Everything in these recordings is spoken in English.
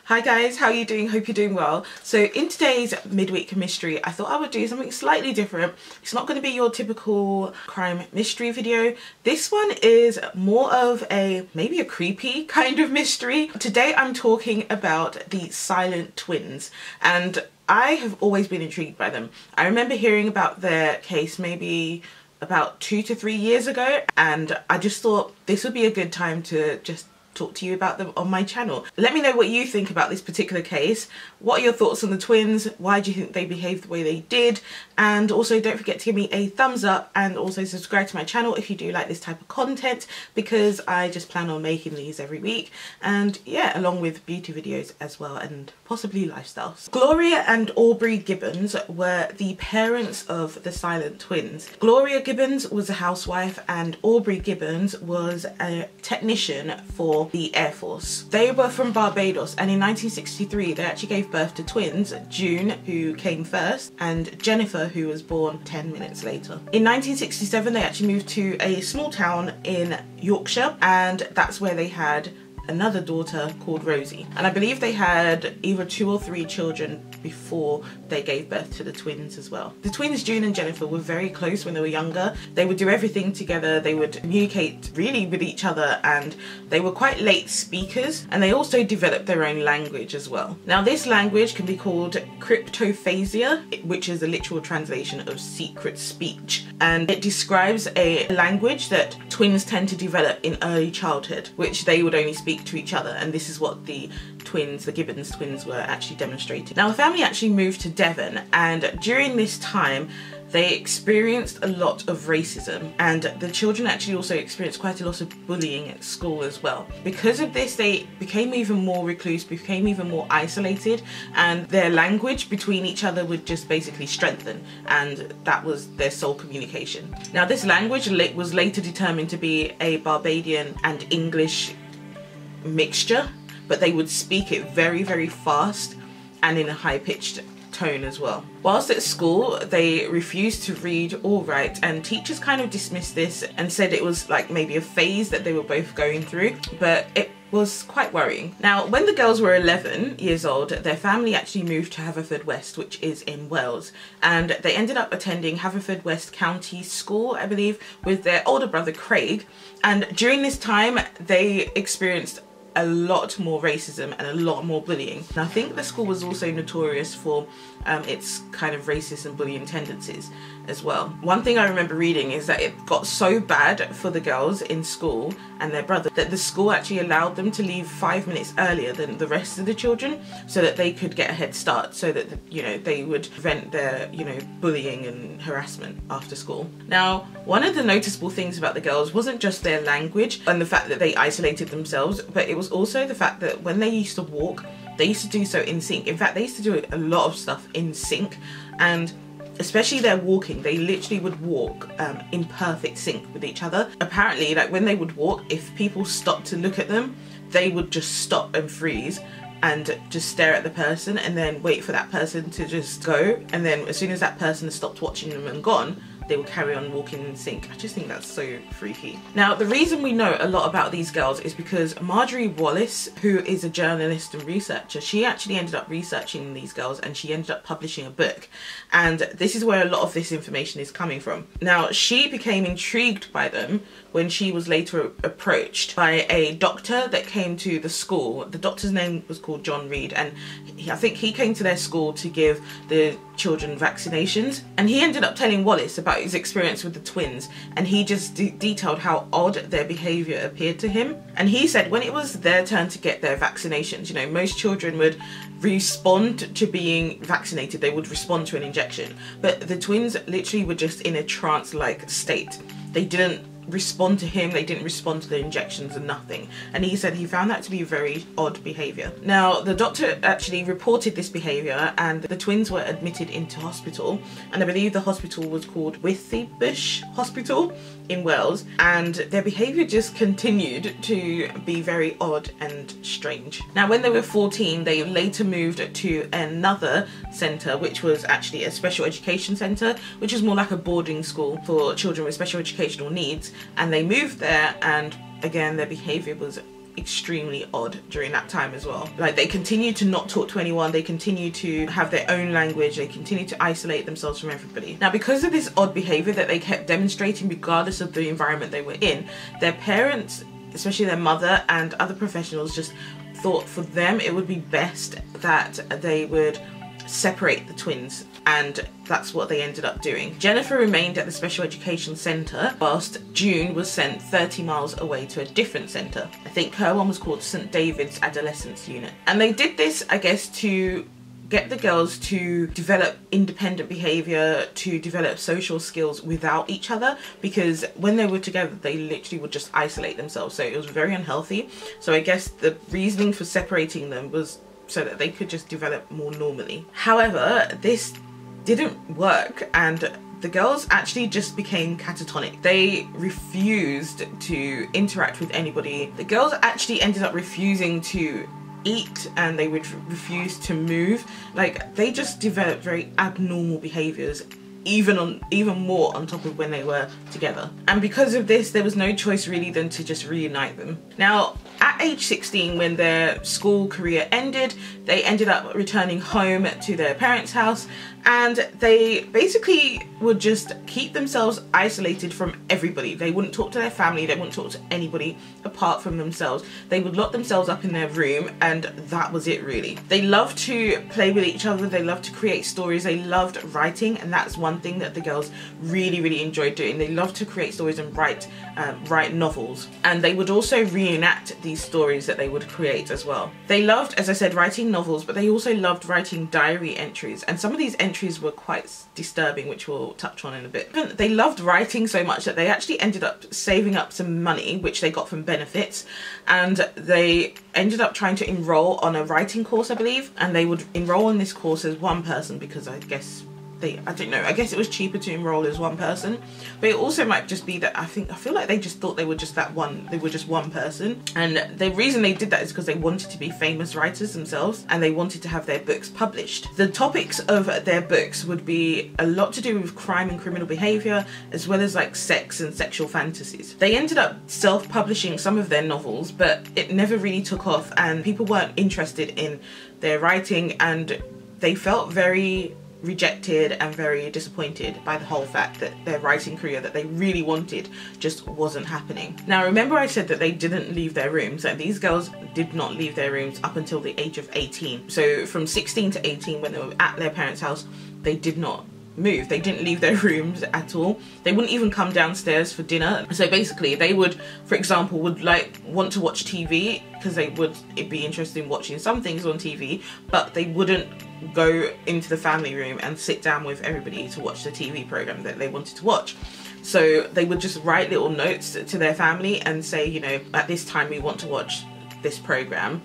Hi guys, how are you doing? Hope you're doing well. So in today's midweek mystery, I thought I would do something slightly different. It's not going to be your typical crime mystery video. This one is more of maybe a creepy kind of mystery. Today I'm talking about the silent twins, and I have always been intrigued by them. I remember hearing about their case maybe about 2 to 3 years ago, and I just thought this would be a good time to just talk to you about them on my channel. Let me know what you think about this particular case. What are your thoughts on the twins? Why do you think they behaved the way they did? And also don't forget to give me a thumbs up and also subscribe to my channel if you do like this type of content, because I just plan on making these every week, and yeah, along with beauty videos as well and possibly lifestyles. Gloria and Aubrey Gibbons were the parents of the silent twins. Gloria Gibbons was a housewife and Aubrey Gibbons was a technician for the Air Force. They were from Barbados, and in 1963 they actually gave birth to twins, June, who came first, and Jennifer, who was born 10 minutes later. In 1967 they actually moved to a small town in Yorkshire, and that's where they had another daughter called Rosie, and I believe they had either 2 or 3 children before they gave birth to the twins as well. The twins June and Jennifer were very close when they were younger. They would do everything together, they would communicate really with each other, and they were quite late speakers, and they also developed their own language as well. Now this language can be called cryptophasia, which is a literal translation of secret speech, and it describes a language that twins tend to develop in early childhood, which they would only speak to each other, and this is what the twins, the Gibbons twins, were actually demonstrating. Now the family actually moved to Devon, and during this time they experienced a lot of racism, and the children actually also experienced quite a lot of bullying at school as well. Because of this they became even more recluse, became even more isolated, and their language between each other would just basically strengthen, and that was their sole communication. Now this language was later determined to be a Barbadian and English mixture, but they would speak it very, very fast and in a high-pitched tone as well. Whilst at school they refused to read or write, and teachers kind of dismissed this and said it was like maybe a phase that they were both going through, but it was quite worrying. Now when the girls were 11 years old, their family actually moved to Haverfordwest, which is in Wales, and they ended up attending Haverfordwest County School, I believe, with their older brother Craig, and during this time they experienced a lot more racism and a lot more bullying. And I think the school was also notorious for its kind of racist and bullying tendencies as well. One thing I remember reading is that it got so bad for the girls in school and their brother that the school actually allowed them to leave 5 minutes earlier than the rest of the children, so that they could get a head start, so that they would prevent their bullying and harassment after school. Now one of the noticeable things about the girls wasn't just their language and the fact that they isolated themselves, but it was also the fact that when they used to walk, they used to do so in sync. In fact, they used to do a lot of stuff in sync, and especially their walking, they literally would walk in perfect sync with each other. Apparently, like when they would walk, if people stopped to look at them, they would just stop and freeze and just stare at the person and then wait for that person to just go, and then as soon as that person has stopped watching them and gone, they will carry on walking in sync. I just think that's so freaky. Now the reason we know a lot about these girls is because Marjorie Wallace, who is a journalist and researcher, she actually ended up researching these girls and she ended up publishing a book, and this is where a lot of this information is coming from. Now she became intrigued by them when she was later approached by a doctor that came to the school. The doctor's name was called John Reed, and I think he came to their school to give the children vaccinations, and he ended up telling Wallace about his experience with the twins, and he just detailed how odd their behaviour appeared to him. And he said when it was their turn to get their vaccinations, most children would respond to being vaccinated, they would respond to an injection, but the twins literally were just in a trance-like state. They didn't respond to him, they didn't respond to the injections and nothing, and he said he found that to be very odd behaviour. Now the doctor actually reported this behaviour, and the twins were admitted into hospital, and I believe the hospital was called Withybush Hospital in Wales, and their behaviour just continued to be very odd and strange. Now when they were 14 they later moved to another centre, which was actually a special education centre, which is more like a boarding school for children with special educational needs, and they moved there, and again their behaviour was extremely odd during that time as well. Like, they continued to not talk to anyone, they continued to have their own language, they continued to isolate themselves from everybody. Now, because of this odd behaviour that they kept demonstrating regardless of the environment they were in, their parents, especially their mother and other professionals, just thought for them it would be best that they would separate the twins, and that's what they ended up doing. Jennifer remained at the special education centre whilst June was sent 30 miles away to a different centre. I think her one was called St David's Adolescence Unit. And they did this, I guess, to get the girls to develop independent behaviour, to develop social skills without each other, because when they were together they literally would just isolate themselves, so it was very unhealthy. So I guess the reasoning for separating them was so that they could just develop more normally. However, this didn't work, and the girls actually just became catatonic. They refused to interact with anybody. The girls actually ended up refusing to eat, and they would refuse to move. Like, they just developed very abnormal behaviors, even more on top of when they were together. And because of this, there was no choice really than to just reunite them. Now, at age 16, when their school career ended, they ended up returning home to their parents' house, and they basically would just keep themselves isolated from everybody. They wouldn't talk to their family, they wouldn't talk to anybody apart from themselves. They would lock themselves up in their room, and that was it really. They loved to play with each other, they loved to create stories, they loved writing, and that's one thing that the girls really enjoyed doing. They loved to create stories and write novels, and they would also reenact these stories that they would create as well. They loved, as I said, writing novels, but they also loved writing diary entries, and some of these entries were quite disturbing, which we'll touch on in a bit. They loved writing so much that they actually ended up saving up some money, which they got from benefits, and they ended up trying to enroll on a writing course, I believe, and they would enroll in this course as one person because I guess I don't know, I guess it was cheaper to enroll as one person, but it also might just be that I feel like they just thought they were just one person, and the reason they did that is because they wanted to be famous writers themselves, and they wanted to have their books published. The topics of their books would be a lot to do with crime and criminal behaviour, as well as like sex and sexual fantasies. They ended up self-publishing some of their novels, but it never really took off, and people weren't interested in their writing, and they felt very rejected and very disappointed by the whole fact that their writing career that they really wanted just wasn't happening. Now, remember I said that they didn't leave their rooms, and these girls did not leave their rooms up until the age of 18. So from 16 to 18, when they were at their parents' house, they did not move. They didn't leave their rooms at all. They wouldn't even come downstairs for dinner. So basically they would, for example, want to watch TV because it'd be interested in watching some things on TV, but they wouldn't go into the family room and sit down with everybody to watch the TV program that they wanted to watch. So they would just write little notes to their family and say, you know, at this time we want to watch this program,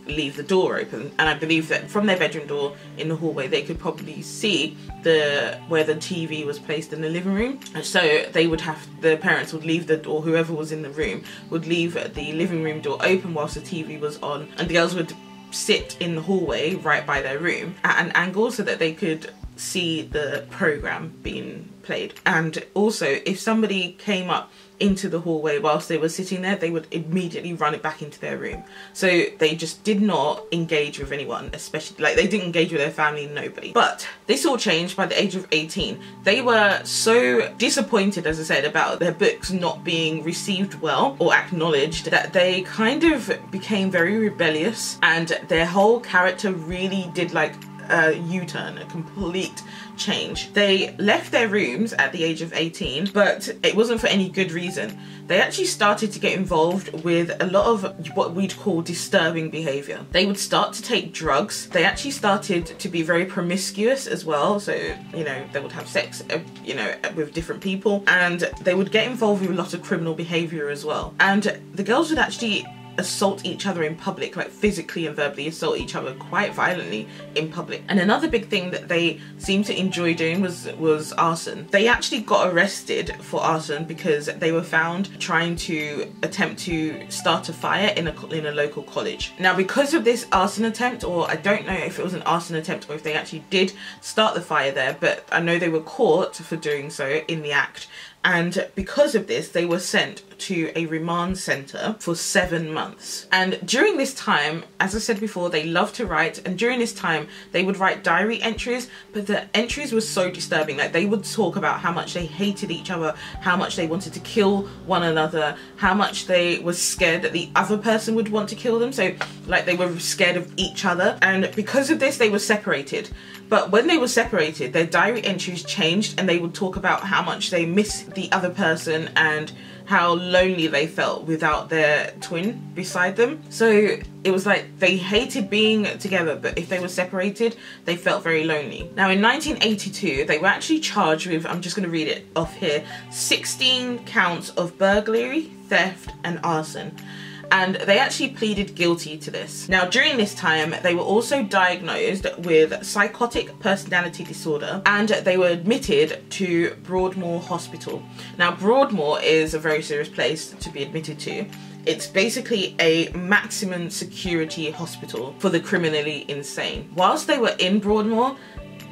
leave the door open. And I believe that from their bedroom door in the hallway they could probably see where the TV was placed in the living room. So the parents would leave or whoever was in the room would leave the living room door open whilst the TV was on, and the girls would sit in the hallway right by their room at an angle so that they could see the program being played. And also, if somebody came up into the hallway whilst they were sitting there, they would immediately run it back into their room. So they just did not engage with anyone, especially like they didn't engage with their family, nobody. But this all changed by the age of 18. They were so disappointed, as I said, about their books not being received well or acknowledged, that they kind of became very rebellious, and their whole character really did like a U-turn, a complete change. They left their rooms at the age of 18, but it wasn't for any good reason. They actually started to get involved with a lot of what we'd call disturbing behaviour. They would start to take drugs. They actually started to be very promiscuous as well. So, you know, they would have sex, you know, with different people, and they would get involved with a lot of criminal behaviour as well. And the girls would actually assault each other in public, like physically and verbally assault each other quite violently in public. And another big thing that they seemed to enjoy doing was arson. They actually got arrested for arson because they were found trying to attempt to start a fire in a local college. Now, because of this arson attempt, or I don't know if it was an arson attempt or if they actually did start the fire there, but I know they were caught for doing so in the act, and because of this they were sent to a remand centre for 7 months. And during this time, as I said before, they love to write, and during this time they would write diary entries, but the entries were so disturbing. Like, they would talk about how much they hated each other, how much they wanted to kill one another, how much they were scared that the other person would want to kill them. So like, they were scared of each other, and because of this they were separated. But when they were separated, their diary entries changed, and they would talk about how much they missed the other person and how lonely they felt without their twin beside them. So it was like they hated being together, but if they were separated, they felt very lonely. Now in 1982, they were actually charged with, I'm just going to read it off here, 16 counts of burglary, theft and arson. And they actually pleaded guilty to this. Now during this time they were also diagnosed with psychotic personality disorder, and they were admitted to Broadmoor Hospital. Now Broadmoor is a very serious place to be admitted to. It's basically a maximum security hospital for the criminally insane. Whilst they were in Broadmoor,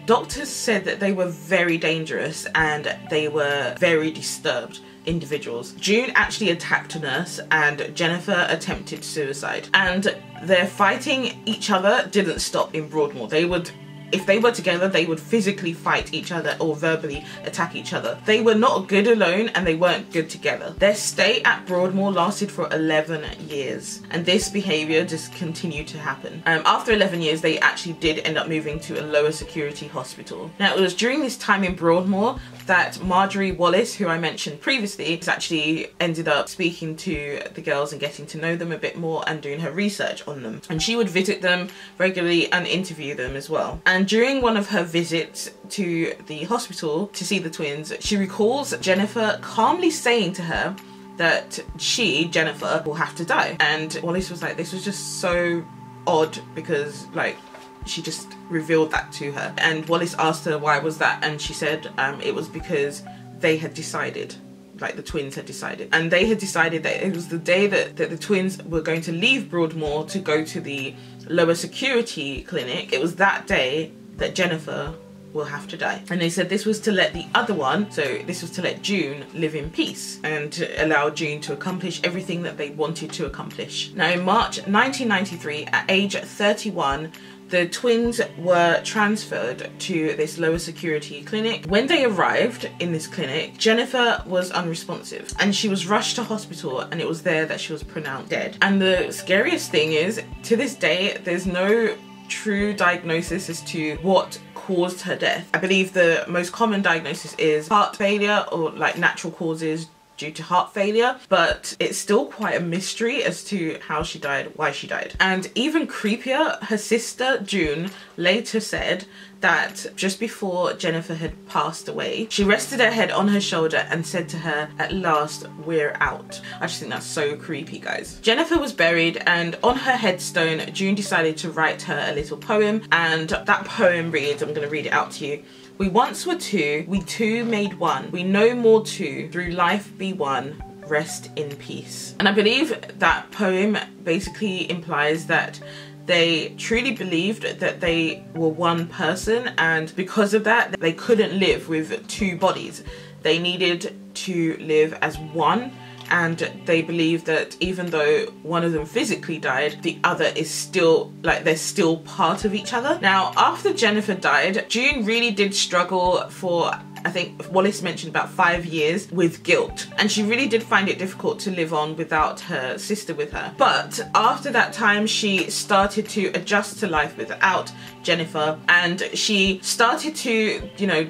doctors said that they were very dangerous and they were very disturbed individuals. June actually attacked a nurse, and Jennifer attempted suicide. And their fighting each other didn't stop in Broadmoor. They would, if they were together, they would physically fight each other or verbally attack each other. They were not good alone, and they weren't good together. Their stay at Broadmoor lasted for 11 years, and this behaviour just continued to happen. After 11 years, they actually did end up moving to a lower security hospital. Now it was during this time in Broadmoor that Marjorie Wallace, who I mentioned previously, actually ended up speaking to the girls and getting to know them a bit more and doing her research on them. And she would visit them regularly and interview them as well. And during one of her visits to the hospital to see the twins, she recalls Jennifer calmly saying to her that she, Jennifer, will have to die. And Wallace was like, this was just so odd, because like, she just revealed that to her. And Wallace asked her why was that, and she said it was because they had decided, like the twins had decided, and they had decided that it was the day that the twins were going to leave Broadmoor to go to the lower security clinic. It was that day that Jennifer will have to die. And they said this was to let the other one, so this was to let June live in peace and to allow June to accomplish everything that they wanted to accomplish. Now in March 1993, at age 31, the twins were transferred to this lower security clinic. When they arrived in this clinic, Jennifer was unresponsive and she was rushed to hospital, and it was there that she was pronounced dead. And the scariest thing is, to this day, there's no true diagnosis as to what caused her death. I believe the most common diagnosis is heart failure, or like natural causes due to heart failure, but it's still quite a mystery as to how she died, why she died. And even creepier, her sister June later said that just before Jennifer had passed away, she rested her head on her shoulder and said to her, "At last, we're out." I just think that's so creepy, guys. Jennifer was buried, and on her headstone, June decided to write her a little poem, and that poem reads, I'm going to read it out to you. "We once were two, we two made one. We no more two, through life be one. Rest in peace." And I believe that poem basically implies that they truly believed that they were one person, and because of that, they couldn't live with two bodies. They needed to live as one, and they believed that even though one of them physically died, the other is still, like, they're still part of each other. Now, after Jennifer died, June really did struggle for, I think Wallace mentioned, about 5 years with guilt, and she really did find it difficult to live on without her sister with her. But after that time, she started to adjust to life without Jennifer, and she started to, you know,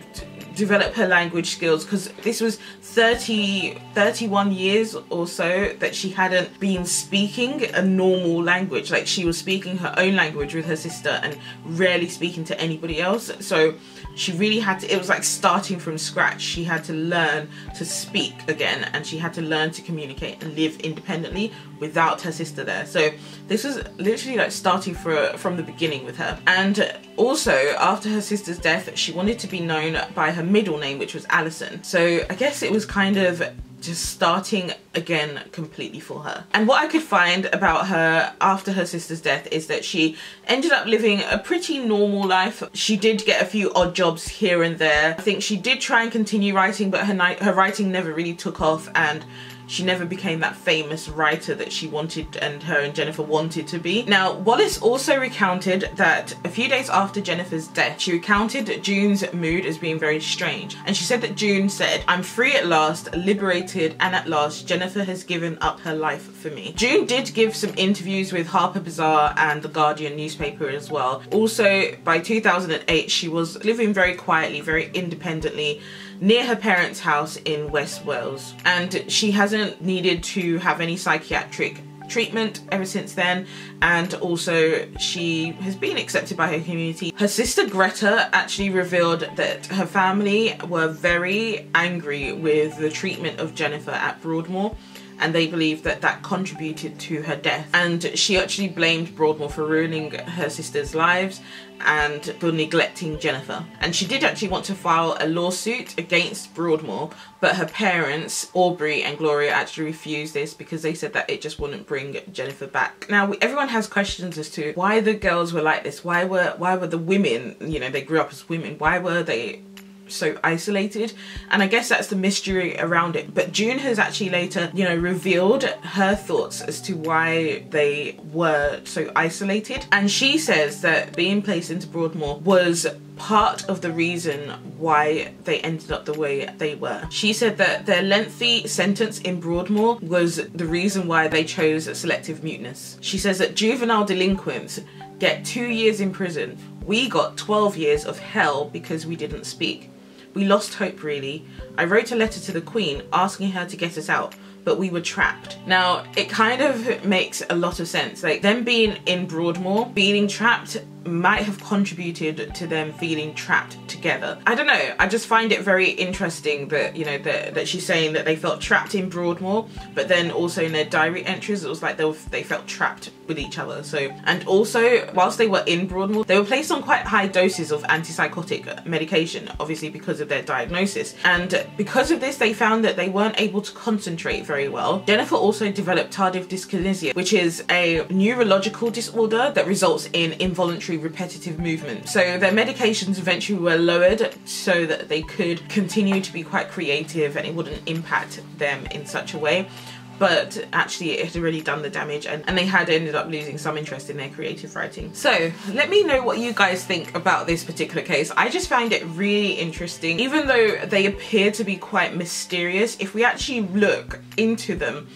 develop her language skills, because this was 31 years or so that she hadn't been speaking a normal language. Like, she was speaking her own language with her sister and rarely speaking to anybody else. So she really had to, it was like starting from scratch. She had to learn to speak again, and she had to learn to communicate and live independently without her sister there. So this was literally like starting from the beginning with her. And also, after her sister's death, she wanted to be known by her middle name, which was Alison. So I guess it was kind of just starting again completely for her. And what I could find about her after her sister's death is that she ended up living a pretty normal life. She did get a few odd jobs here and there. I think she did try and continue writing, but her writing never really took off, and she never became that famous writer that she wanted, and her and Jennifer wanted to be. Now, Wallace also recounted that a few days after Jennifer's death, she recounted June's mood as being very strange. And she said that June said, "I'm free at last, liberated, and at last Jennifer has given up her life for me." June did give some interviews with Harper Bazaar and The Guardian newspaper as well. Also, by 2008, she was living very quietly, very independently, near her parents' house in West Wales, and she hasn't needed to have any psychiatric treatment ever since then, and also she has been accepted by her community. Her sister Greta actually revealed that her family were very angry with the treatment of Jennifer at Broadmoor, and they believe that that contributed to her death. And she actually blamed Broadmoor for ruining her sister's lives and for neglecting Jennifer. And she did actually want to file a lawsuit against Broadmoor, but her parents, Aubrey and Gloria, actually refused this because they said that it just wouldn't bring Jennifer back. Now, everyone has questions as to why the girls were like this. Why were the women, you know, they grew up as women, why were they so isolated? And I guess that's the mystery around it. But June has actually later, you know, revealed her thoughts as to why they were so isolated, and she says that being placed into Broadmoor was part of the reason why they ended up the way they were. She said that their lengthy sentence in Broadmoor was the reason why they chose selective muteness. She says that juvenile delinquents get 2 years in prison. We got 12 years of hell because we didn't speak. We lost hope, really. I wrote a letter to the Queen asking her to get us out, but we were trapped. Now, it kind of makes a lot of sense. Like, them being in Broadmoor, feeling trapped might have contributed to them feeling trapped together. I don't know, I just find it very interesting that, you know, that she's saying that they felt trapped in Broadmoor, but then also in their diary entries it was like they felt trapped with each other. So, and also whilst they were in Broadmoor, they were placed on quite high doses of antipsychotic medication, obviously because of their diagnosis, and because of this they found that they weren't able to concentrate very well. Jennifer also developed tardive dyskinesia, which is a neurological disorder that results in involuntary repetitive movement. So their medications eventually were lowered so that they could continue to be quite creative and it wouldn't impact them in such a way. But actually it had already done the damage, and they had ended up losing some interest in their creative writing. So let me know what you guys think about this particular case. I just find it really interesting. Even though they appear to be quite mysterious, if we actually look into them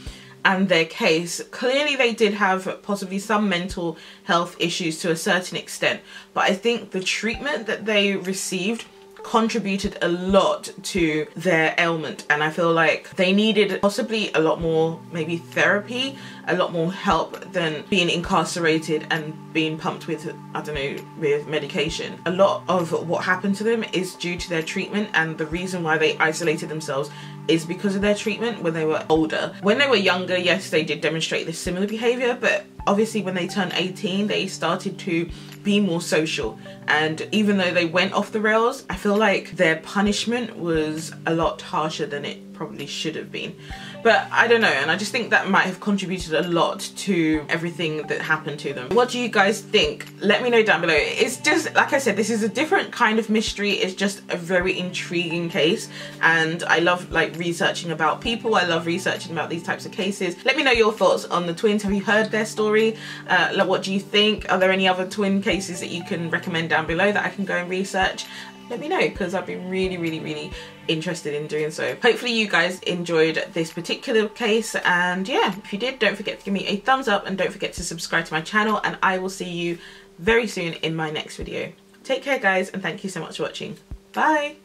and their case, clearly they did have possibly some mental health issues to a certain extent, but I think the treatment that they received contributed a lot to their ailment, and I feel like they needed possibly a lot more, maybe therapy, a lot more help than being incarcerated and being pumped with, I don't know, with medication. A lot of what happened to them is due to their treatment, and the reason why they isolated themselves is because of their treatment when they were older. When they were younger, yes, they did demonstrate this similar behaviour, but obviously when they turned 18, they started to be more social, and even though they went off the rails, I feel like their punishment was a lot harsher than it probably should have been. But I don't know, and I just think that might have contributed a lot to everything that happened to them. What do you guys think? Let me know down below. It's just, like I said, this is a different kind of mystery. It's just a very intriguing case, and I love like researching about people. I love researching about these types of cases. Let me know your thoughts on the twins. Have you heard their story? What do you think? Are there any other twin cases that you can recommend down below that I can go and research? Let me know, because I've been really interested in doing so. Hopefully you guys enjoyed this particular case, and yeah, if you did, don't forget to give me a thumbs up and don't forget to subscribe to my channel, and I will see you very soon in my next video. Take care guys, and thank you so much for watching. Bye!